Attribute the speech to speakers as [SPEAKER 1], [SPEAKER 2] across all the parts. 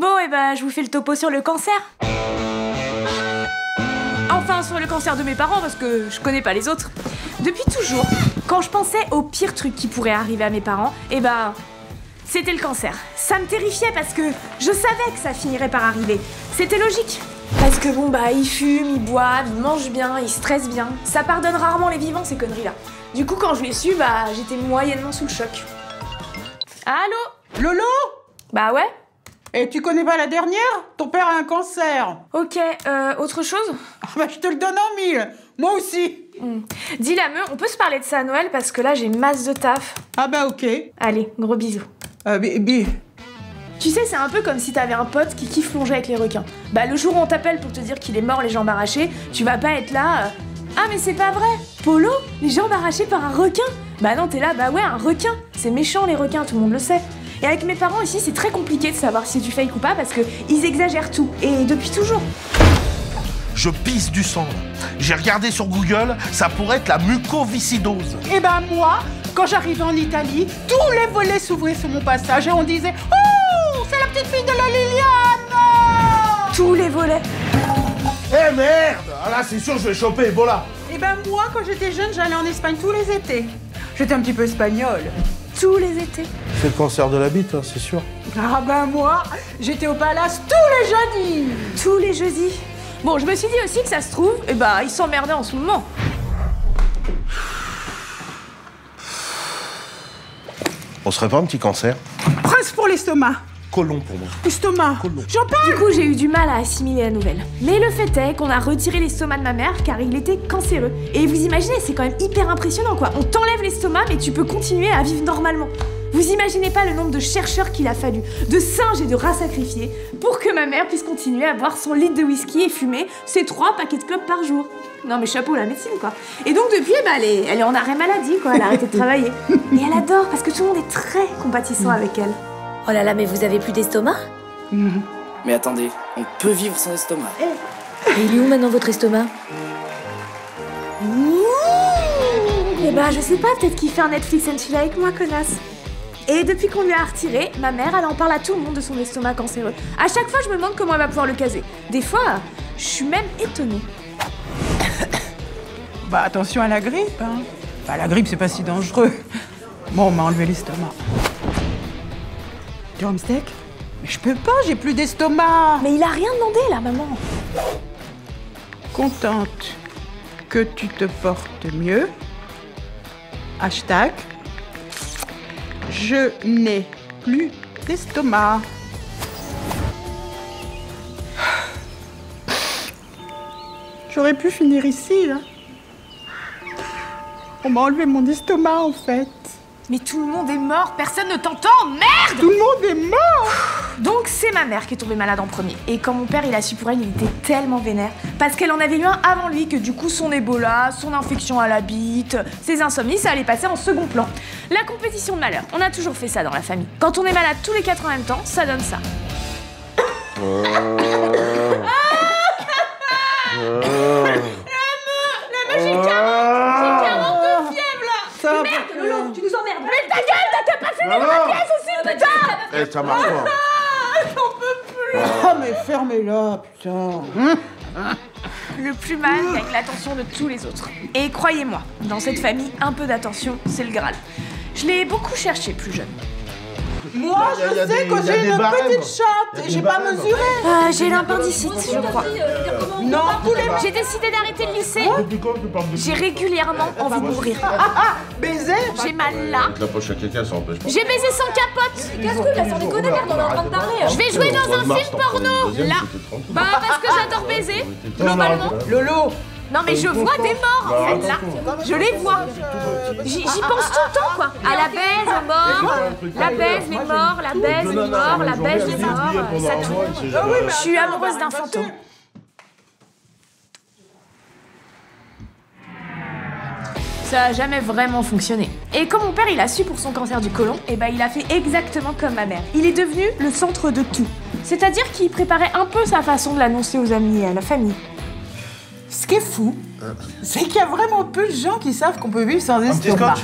[SPEAKER 1] Bon, et bah, je vous fais le topo sur le cancer. Enfin, sur le cancer de mes parents, parce que je connais pas les autres. Depuis toujours, quand je pensais au pire truc qui pourrait arriver à mes parents, et bah, c'était le cancer. Ça me terrifiait parce que je savais que ça finirait par arriver. C'était logique. Parce que bon, bah, ils fument, ils boivent, ils mangent bien, ils stressent bien. Ça pardonne rarement les vivants, ces conneries-là. Du coup, quand je l'ai su, bah, j'étais moyennement sous le choc. Allô?
[SPEAKER 2] Lolo?
[SPEAKER 1] Bah ouais.
[SPEAKER 2] Et tu connais pas la dernière? Ton père a un cancer.
[SPEAKER 1] Ok, autre chose?
[SPEAKER 2] Ah bah je te le donne en mille. Moi aussi.
[SPEAKER 1] Dis la meuf, on peut se parler de ça à Noël parce que là j'ai masse de taf.
[SPEAKER 2] Ah bah ok.
[SPEAKER 1] Allez, gros bisous.
[SPEAKER 2] Baby.
[SPEAKER 1] Tu sais, c'est un peu comme si t'avais un pote qui kiffe plonger avec les requins. Bah le jour où on t'appelle pour te dire qu'il est mort les jambes arrachées, tu vas pas être là... Ah mais c'est pas vrai! Polo? Les jambes arrachées par un requin? Bah non, t'es là, bah ouais, un requin! C'est méchant les requins, tout le monde le sait. Et avec mes parents ici, c'est très compliqué de savoir si tu fake ou pas parce que ils exagèrent tout, et depuis toujours.
[SPEAKER 3] Je pisse du sang. J'ai regardé sur Google, ça pourrait être la mucoviscidose.
[SPEAKER 2] Et ben moi, quand j'arrivais en Italie, tous les volets s'ouvraient sur mon passage et on disait « Oh, c'est la petite fille de la Liliane !»
[SPEAKER 1] Tous les volets.
[SPEAKER 3] Eh merde! Ah là, c'est sûr, je vais choper Ebola.
[SPEAKER 2] Et ben moi, quand j'étais jeune, j'allais en Espagne tous les étés. J'étais un petit peu espagnole.
[SPEAKER 1] Tous les étés.
[SPEAKER 3] C'est le cancer de la bite, hein, c'est sûr.
[SPEAKER 2] Ah ben moi, j'étais au palace tous les jeudis.
[SPEAKER 1] Tous les jeudis. Bon, je me suis dit aussi que ça se trouve, et bah, ils s'emmerdaient en ce moment.
[SPEAKER 3] On serait pas un petit cancer?
[SPEAKER 2] Prince pour l'estomac.
[SPEAKER 3] Colon pour moi.
[SPEAKER 2] Estomac. J'en parle.
[SPEAKER 1] Du coup, j'ai eu du mal à assimiler la nouvelle. Mais le fait est qu'on a retiré l'estomac de ma mère car il était cancéreux. Et vous imaginez, c'est quand même hyper impressionnant quoi. On t'enlève l'estomac mais tu peux continuer à vivre normalement. Vous imaginez pas le nombre de chercheurs qu'il a fallu, de singes et de rats sacrifiés, pour que ma mère puisse continuer à boire son litre de whisky et fumer ses 3 paquets de clopes par jour. Non mais chapeau la médecine quoi. Et donc depuis, bah, elle est en arrêt maladie quoi, elle a arrêté de travailler. Et elle adore parce que tout le monde est très compatissant avec elle.
[SPEAKER 4] Oh là là, mais vous avez plus d'estomac?
[SPEAKER 5] Mais attendez, on peut vivre sans estomac.
[SPEAKER 4] Et il est où maintenant votre estomac?
[SPEAKER 1] Et bah je sais pas, peut-être qu'il fait un Netflix and chill avec moi, connasse. Et depuis qu'on lui a retiré, ma mère, elle en parle à tout le monde de son estomac cancéreux. À chaque fois, je me demande comment elle va pouvoir le caser. Des fois, je suis même étonnée.
[SPEAKER 2] Bah attention à la grippe, hein. Bah la grippe, c'est pas si dangereux. Bon, on m'a enlevé l'estomac. Drumstick? Mais je peux pas, j'ai plus d'estomac.
[SPEAKER 1] Mais il a rien demandé, là, maman.
[SPEAKER 2] Contente que tu te portes mieux. Hashtag. Je n'ai plus d'estomac. J'aurais pu finir ici, hein. On m'a enlevé mon estomac, en fait.
[SPEAKER 1] Mais tout le monde est mort, personne ne t'entend, merde!
[SPEAKER 2] Tout le monde est mort!
[SPEAKER 1] Donc c'est ma mère qui est tombée malade en premier. Et quand mon père il a su pour elle, il était tellement vénère. Parce qu'elle en avait eu un avant lui, que du coup son Ebola, son infection à la bite, ses insomnies, ça allait passer en second plan. La compétition de malheur, on a toujours fait ça dans la famille. Quand on est malade tous les 4 en même temps, ça donne ça. J'ai 42 fièvres là!
[SPEAKER 2] Ça va.
[SPEAKER 1] Merde, Lolo, tu nous emmerdes! Mais ta gueule, t'as pas fumé dans la pièce aussi, putain!
[SPEAKER 3] Eh, ça marche pas.
[SPEAKER 1] J'en peux plus!
[SPEAKER 2] Ah, mais fermez-la, putain.
[SPEAKER 1] Le plus mal avec l'attention de tous les autres. Et croyez-moi, dans cette famille, un peu d'attention, c'est le Graal. Je l'ai beaucoup cherché plus jeune.
[SPEAKER 2] Moi,
[SPEAKER 3] Y a
[SPEAKER 2] je sais
[SPEAKER 3] des-
[SPEAKER 2] que
[SPEAKER 3] y a
[SPEAKER 2] j'ai
[SPEAKER 3] des
[SPEAKER 2] une
[SPEAKER 3] barèmes.
[SPEAKER 2] petite chatte et j'ai pas mesuré.
[SPEAKER 1] J'ai l'appendicite, je crois.
[SPEAKER 2] Non, tous les...
[SPEAKER 1] J'ai décidé d'arrêter le lycée.
[SPEAKER 3] Depuis quand tu parles de
[SPEAKER 1] J'ai régulièrement envie de mourir.
[SPEAKER 2] Baiser.
[SPEAKER 1] J'ai mal là.
[SPEAKER 3] la poche à quelqu'un, ça empêche pas.
[SPEAKER 1] J'ai baisé sans capote.
[SPEAKER 4] Casse-couille, là, sans déconner, merde, on est en train de parler.
[SPEAKER 1] Je vais jouer dans un film porno. Là. Bah parce que j'adore baiser, globalement.
[SPEAKER 2] Lolo.
[SPEAKER 1] Non mais je vois des morts en fait là. Je les vois. J'y pense tout le temps quoi. À la baise, aux morts, la baise, les morts, la baise, les morts, la baise, les morts, ça tout. Je suis amoureuse d'un fantôme. Ça a jamais vraiment fonctionné. Et quand mon père il a su pour son cancer du côlon, et ben il a fait exactement comme ma mère. Il est devenu le centre de tout. C'est-à-dire qu'il préparait un peu sa façon de l'annoncer aux amis et à la famille.
[SPEAKER 2] Ce qui est fou, C'est qu'il y a vraiment peu de gens qui savent qu'on peut vivre sans estomac.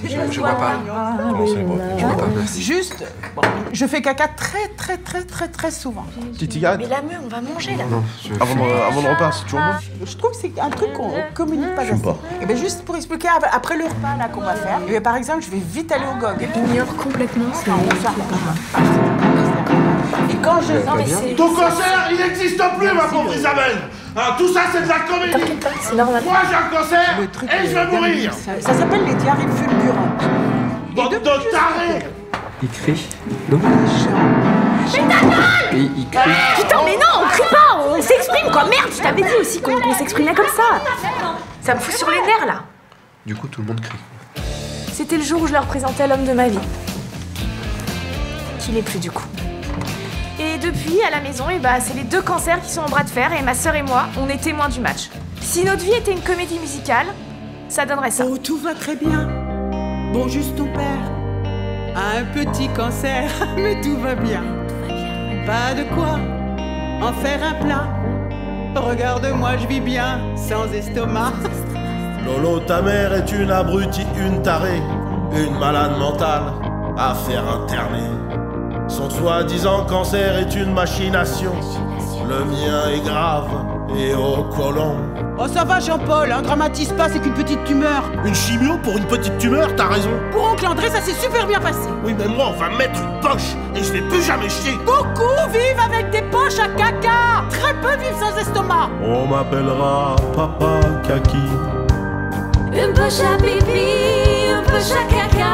[SPEAKER 6] Je vois pas. Non, c'est bon, je vois pas.
[SPEAKER 2] Juste, bon, je fais caca très souvent.
[SPEAKER 3] Petite cigarette.
[SPEAKER 4] Mais la meuf, on va manger là.
[SPEAKER 6] Non,
[SPEAKER 3] Avant le repas, c'est toujours bon.
[SPEAKER 2] Je trouve que c'est un truc qu'on communique pas assez. Et bien juste pour expliquer, après le repas là qu'on va faire, et bien, par exemple, je vais vite aller au GOG.
[SPEAKER 4] Ignore complètement ça.
[SPEAKER 2] Et quand je...
[SPEAKER 4] Non mais c'est...
[SPEAKER 3] Ton cancer, il n'existe plus, ma pauvre Isabelle. Hein, tout ça, c'est de la comédie.
[SPEAKER 4] T'inquiète pas, c'est normal.
[SPEAKER 3] Moi, j'ai un cancer
[SPEAKER 2] Le truc,
[SPEAKER 3] et je vais mourir.
[SPEAKER 2] Ça s'appelle les diarrhées fulgurantes.
[SPEAKER 3] Bande de tarés.
[SPEAKER 6] Il crie. Non. Et il crie.
[SPEAKER 1] Putain, mais non, on crie pas, on s'exprime quoi. Merde, je t'avais dit aussi qu'on s'exprimait comme ça. Ça me fout sur les nerfs là.
[SPEAKER 6] Du coup, tout le monde crie.
[SPEAKER 1] C'était le jour où je leur présentais l'homme de ma vie. Qui l'est plus du coup. Et depuis, à la maison, c'est les deux cancers qui sont en bras de fer et ma sœur et moi, on est témoins du match. Si notre vie était une comédie musicale, ça donnerait ça.
[SPEAKER 2] Oh, tout va très bien. Bon, juste ton père a un petit cancer, mais tout va bien. Pas de quoi en faire un plat. Regarde-moi, je vis bien, sans estomac.
[SPEAKER 7] Lolo, ta mère est une abrutie, une tarée, une malade mentale à faire interner. Son soi-disant cancer est une machination. Le mien est grave et au côlon.
[SPEAKER 2] Oh, ça va, Jean-Paul, hein, dramatise pas, c'est qu'une petite tumeur.
[SPEAKER 7] Une chimio pour une petite tumeur, t'as raison.
[SPEAKER 2] Pour oncle André, ça s'est super bien passé.
[SPEAKER 7] Oui, mais moi, on va mettre une poche et je vais plus jamais chier.
[SPEAKER 2] Coucou, vive avec des poches à caca. Très peu vivre sans estomac.
[SPEAKER 7] On m'appellera Papa Kaki.
[SPEAKER 4] Une poche à pipi, une poche à caca.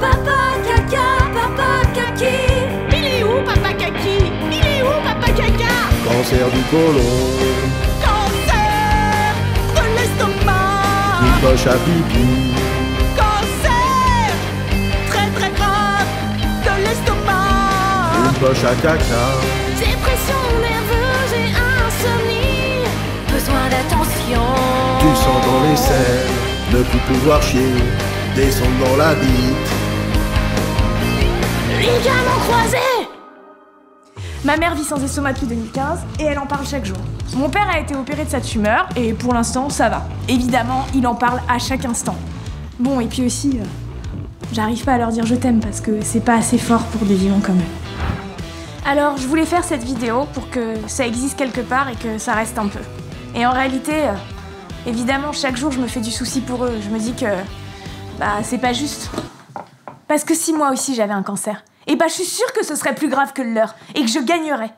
[SPEAKER 4] Papa kaki.
[SPEAKER 1] Il est où, papa kaki? Il est où, papa caca?
[SPEAKER 7] Cancer du côlon.
[SPEAKER 2] Cancer de l'estomac.
[SPEAKER 7] Une poche à pipi.
[SPEAKER 2] Cancer très grave de l'estomac.
[SPEAKER 7] Une poche à caca.
[SPEAKER 4] Dépression nerveuse et insomnie. Besoin d'attention.
[SPEAKER 7] Du sang dans les selles, ne plus pouvoir chier, des sondes dans la bite.
[SPEAKER 1] Ligaments croisés! Ma mère vit sans estomac depuis 2015 et elle en parle chaque jour. Mon père a été opéré de sa tumeur et pour l'instant ça va. Évidemment, il en parle à chaque instant. Bon, et puis aussi, j'arrive pas à leur dire je t'aime parce que c'est pas assez fort pour des vivants comme eux. Alors, je voulais faire cette vidéo pour que ça existe quelque part et que ça reste un peu. Et en réalité, évidemment, chaque jour je me fais du souci pour eux. Je me dis que, c'est pas juste. Parce que si moi aussi j'avais un cancer, je suis sûre que ce serait plus grave que le leur et que je gagnerais.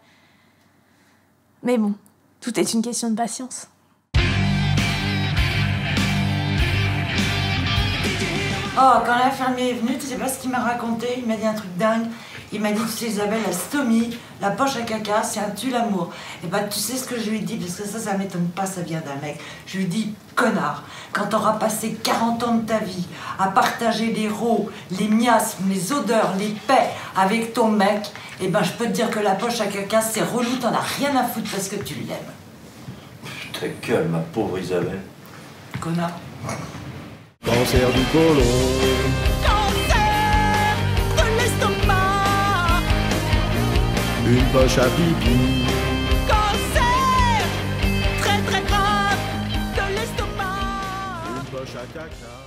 [SPEAKER 1] Mais bon, tout est une question de patience.
[SPEAKER 8] Oh, quand l'infirmier est venu, tu sais pas ce qu'il m'a raconté? Il m'a dit un truc dingue. Il m'a dit, tu sais Isabelle, la stomie, la poche à caca, c'est un tue-l'amour. Et tu sais ce que je lui ai dit, parce que ça m'étonne pas, ça vient d'un mec. Je lui ai dit, connard, quand t'auras passé 40 ans de ta vie à partager les rots, les miasmes, les odeurs, les paix avec ton mec, je peux te dire que la poche à caca, c'est relou, t'en as rien à foutre parce que tu l'aimes.
[SPEAKER 9] Ta gueule, ma pauvre Isabelle.
[SPEAKER 8] Connard.
[SPEAKER 7] Cancer du côlon.
[SPEAKER 2] Cancer de l'estomac.
[SPEAKER 7] Une poche à pipi.
[SPEAKER 2] Cancer très grave de l'estomac.
[SPEAKER 7] Une poche à caca.